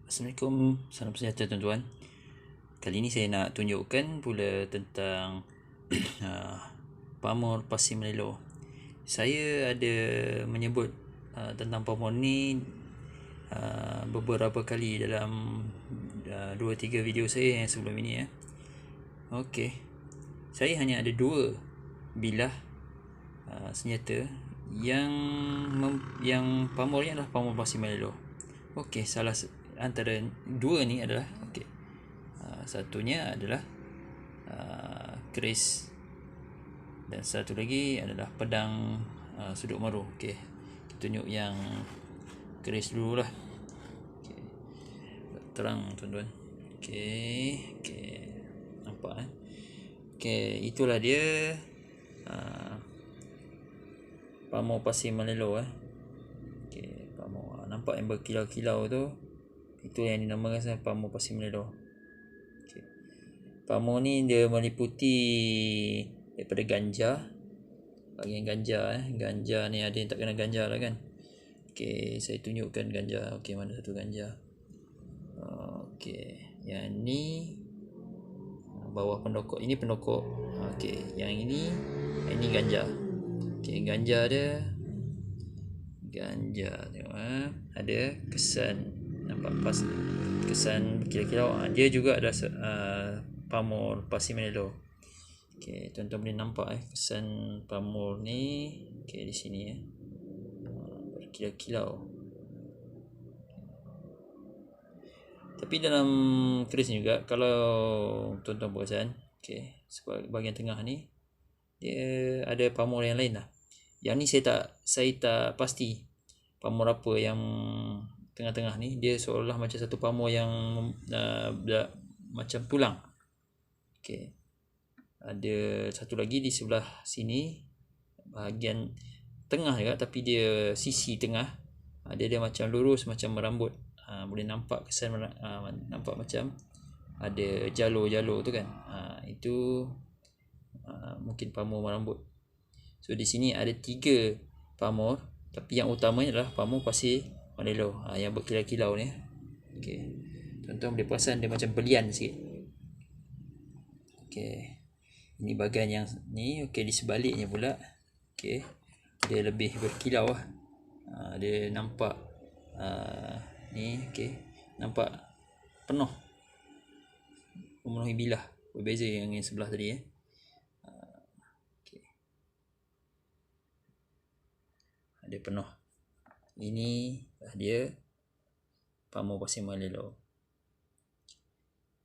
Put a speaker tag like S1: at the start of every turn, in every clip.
S1: Assalamualaikum, salam sejahtera tuan-tuan. Kali ini saya nak tunjukkan pula tentang pamor pasir melelo. Saya ada menyebut tentang pamor ni beberapa kali dalam 2-3 video saya yang sebelum ini ya. Okey. Saya hanya ada 2 bilah senjata yang pamornya adalah pamor pasir melelo. Okey, salah antara 2 ni adalah satunya adalah keris dan satu lagi adalah pedang sudut maru. Okey, kita tunjuk yang keris dulu lah. Okay. Terang tuan-tuan. Okey, nampak Okey, itulah dia pamor pasir melelo Okey, pamor nampak yang berkilau-kilau tu, itu yang dinamakan pamor pasir melelo. Okay. Pamor ni dia meliputi daripada ganja, bahagian ganja ganja ni ada yang tak kena ganja lah kan. Okey, saya tunjukkan ganja. Okey, mana satu ganja. Okey, yang ni bawah pendokok, ini pendokok. Okey, yang ini ganja. Okey, ganja dia tengok ada kesan, nampak pas kesan kilau-kilau. Dia juga ada pamor pasir melelo. Okey, tuan-tuan boleh nampak kesan pamor ni. Okey, di sini berkilau-kilau. Tapi dalam keris ni juga, kalau tuan-tuan perasan, okey, bahagian tengah ni dia ada pamor yang lain lah. Yang ni saya tak pasti pamor apa yang tengah-tengah ni. Dia seolah macam satu pamor yang macam tulang. Okey, ada satu lagi di sebelah sini, bahagian tengah juga, tapi dia sisi tengah dia macam lurus macam merambut. Boleh nampak kesan nampak macam ada jalur-jalur tu kan. Itu mungkin pamor merambut. So di sini ada 3 pamor, tapi yang utamanya adalah pamor pasir melelo yang berkilau-kilau ni. Okey, tuan-tuan boleh perasan dia macam belian sikit. Okey, ini bahagian yang ni. Okey, di sebaliknya pula, okey, dia lebih berkilau lah. Dia nampak ni, okey, nampak penuh, memenuhi bilah, berbeza yang sebelah tadi okey, ada penuh. Ini dia pamor pasir melelo.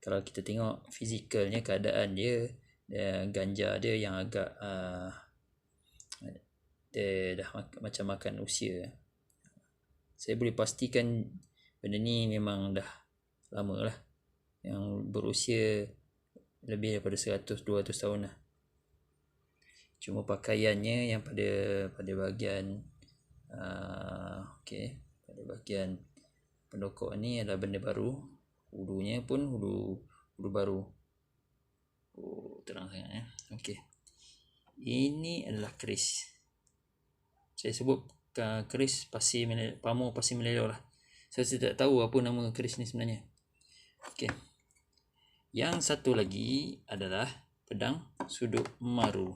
S1: Kalau kita tengok fizikalnya, keadaan dia, ganja dia yang agak dia dah macam makan usia. Saya boleh pastikan benda ni memang dah lama lah, yang berusia lebih daripada 100-200 tahun lah. Cuma pakaiannya yang pada bahagian okey, pada bahagian pendokok ni adalah benda baru. Hulunya pun hulu baru. Terang sangat Okey, ini adalah keris. Saya sebut keris pamor pasir melelo lah. Saya tidak tahu apa nama keris ni sebenarnya. Okey, yang satu lagi adalah pedang sudut maru.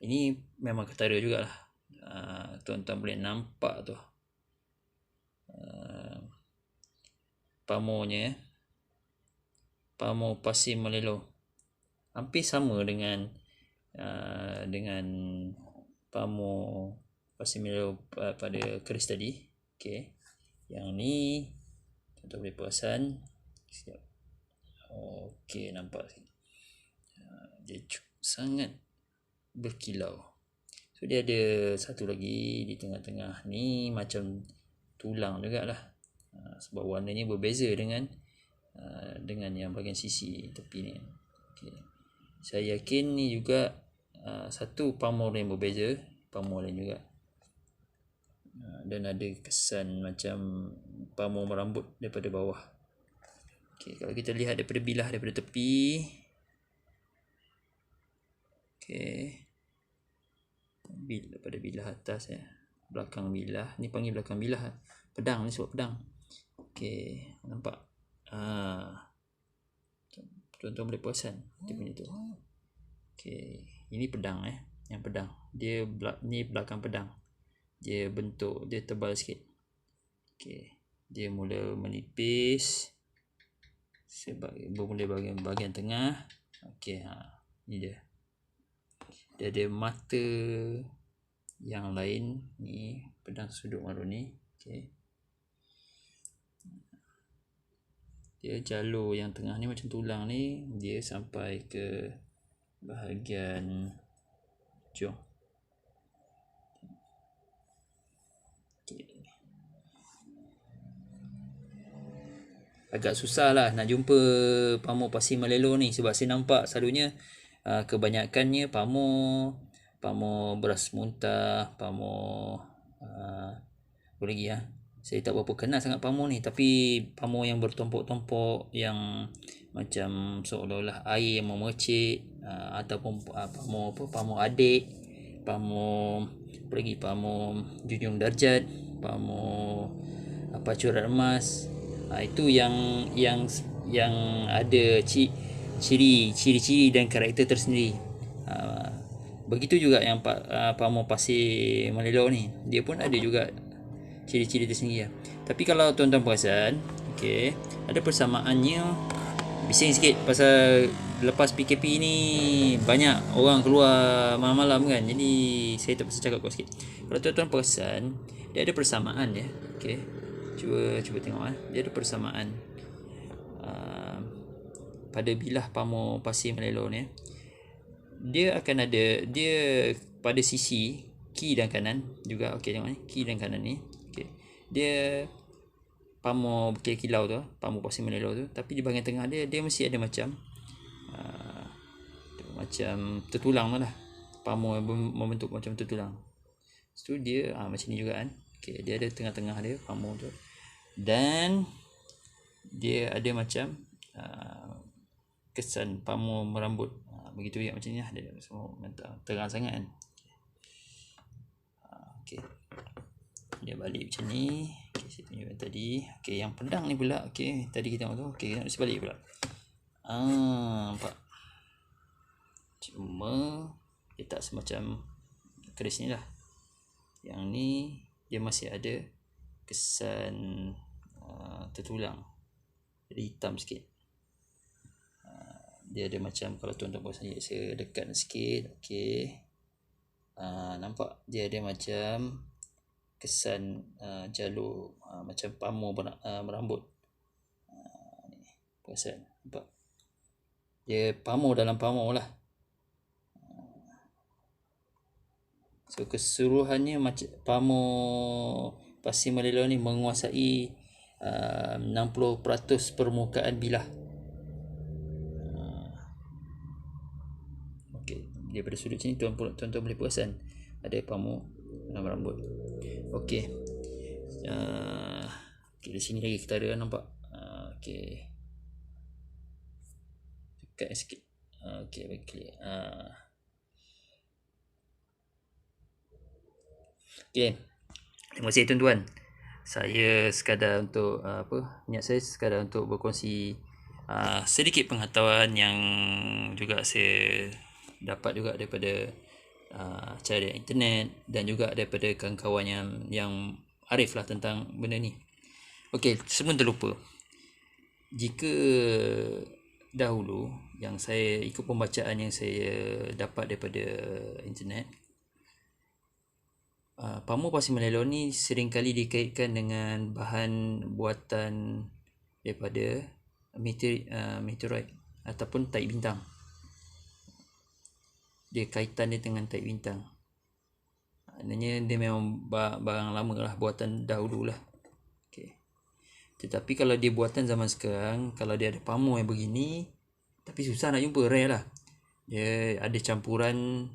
S1: Ini memang ketara jugalah. Tuan-tuan boleh nampak tu pamornya, pamor pasir melelo, hampir sama dengan pamor pasir melelo pada keris tadi. Okey, yang ni tuan-tuan boleh perasan. Okey, nampak dia sangat berkilau. So dia ada satu lagi di tengah-tengah ni macam tulang jugalah. Sebab warnanya berbeza dengan yang bahagian sisi tepi ni. Okay. Saya yakin ni juga satu pamor yang berbeza, pamor lain juga. Dan ada kesan macam pamor merambut daripada bawah. Okay, kalau kita lihat daripada bilah daripada tepi. Okay, daripada bilah atas belakang bilah ni, panggil belakang bilah. Pedang ni sebab pedang. Okey, Nampak? Tuan-tuan boleh perasan dia punya tu. Okey, ini pedang yang pedang. Dia ni belakang pedang. Dia bentuk dia tebal sikit. Okey, dia mula menipis. Bermula bahagian tengah. Okey, ni dia. Dia ada mata yang lain ni, pedang sudut malu ni. Okey. Dia jalur yang tengah ni macam tulang ni, dia sampai ke bahagian hujung. Okay. Agak susah lah nak jumpa pamuk pasir melelo ni, sebab saya nampak selalunya kebanyakannya pamuk beras muntah, pamuk apa lagi saya tak berapa kenal sangat pamuk ni, tapi pamuk yang bertumpuk-tumpuk yang macam seolah-olah air yang memercik, ataupun pamuk adik, pamuk apa lagi, pamuk junjung darjat, pamuk apa corak emas, itu yang ada ciri-ciri dan karakter tersendiri. Begitu juga yang pamuk pasir melelo ni, dia pun ada juga ciri-ciri tersendiri. Tapi kalau tuan-tuan perasan, okey, ada persamaannya. Bising sikit pasal lepas PKP ni banyak orang keluar malam-malam kan, jadi saya tak pasal cakap kuat sikit. Kalau tuan-tuan perasan, dia ada persamaan dia. Okey, cuba tengok dia ada persamaan pada bilah pamuk pasir melelo ni. Dia akan ada pada sisi kiri dan kanan juga. Okey, tengok ni, kiri dan kanan ni. Okey, dia pamuk berkilau-kilau tu, pamuk pasir melelo tu, tapi di bahagian tengah dia mesti ada macam macam tertulang tu lah, pamuk yang membentuk macam tertulang. Lepas tu dia macam ni juga kan. Okey, dia ada tengah-tengah dia pamuk tu, dan dia ada macam kesan pamuk merambut. Begitu ya, macam ni lah dia semua terang sangat kan. Okey, dia balik macam ni. Okey, saya tunjukkan tadi. Okey, yang pedang ni pula, okey, tadi kita tengok tu. Okey, kita nak sebalik pula. Nampak? Cuma dia tak semacam keris ni lah. Yang ni dia masih ada kesan tertulang, jadi hitam sikit. Dia ada macam, kalau tuan-tuan boleh saya dekat sikit. Okey, nampak dia ada macam kesan jalur macam pamuk merambut. Ni perasan, nampak? Dia pamuk dalam pamuk lah. So keseluruhannya macam pamuk pasir melelo ni menguasai 60% permukaan bilah. Okey, daripada sudut sini tuan-tuan boleh perasan ada pamuk dalam rambut. Okey, di sini lagi kita ada, nampak? Okey, dekat sikit. Okey, bagi clear. Okey, terima kasih tuan-tuan. Saya sekadar untuk niat saya sekadar untuk berkongsi sedikit pengetahuan yang juga saya dapat juga daripada cari internet, dan juga daripada kawan-kawan yang arif lah tentang benda ni. Okey, sebelum terlupa, jika dahulu yang saya ikut pembacaan yang saya dapat daripada internet, pamuk pasir melelo ni seringkali dikaitkan dengan bahan buatan daripada meteorit ataupun tahi bintang. Dia kaitan dia dengan tahi bintang. Maknanya dia memang barang lama lah, buatan dahulu lah. Okay. Tetapi kalau dia buatan zaman sekarang, kalau dia ada pamuk yang begini, tapi susah nak jumpa, rare lah. Dia ada campuran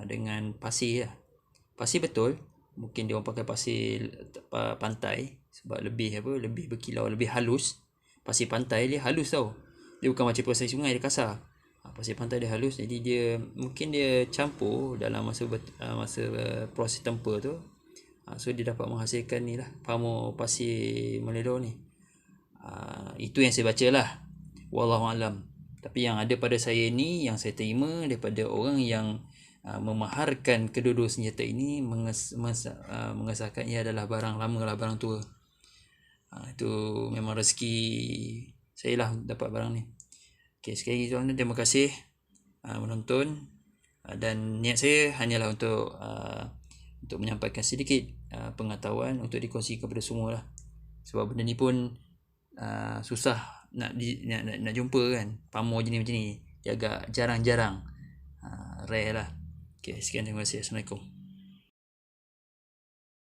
S1: dengan pasir lah. Pasir betul, mungkin dia orang pakai pasir pantai sebab lebih berkilau, lebih halus. Pasir pantai dia halus tau. Dia bukan macam pasir sungai, dia kasar. Pasir pantai dia halus, jadi dia mungkin dia campur dalam masa proses tempur tu. So dia dapat menghasilkan ni lah, pamuk pasir melelo ni. Itu yang saya baca lah, wallahualam. Tapi yang ada pada saya ni, yang saya terima daripada orang yang memaharkan kedua-dua senjata ini, mengesahkan ia adalah barang lama lah, barang tua. Itu memang rezeki saya lah dapat barang ni. Okay, sekali lagi tuan, terima kasih menonton. Dan niat saya hanyalah untuk menyampaikan sedikit pengetahuan untuk dikongsi kepada semua lah. Sebab benda ni pun susah nak jumpa kan. Pamor jenis macam ni dia agak jarang-jarang, rare lah. Okay, sekian, terima kasih. Assalamualaikum.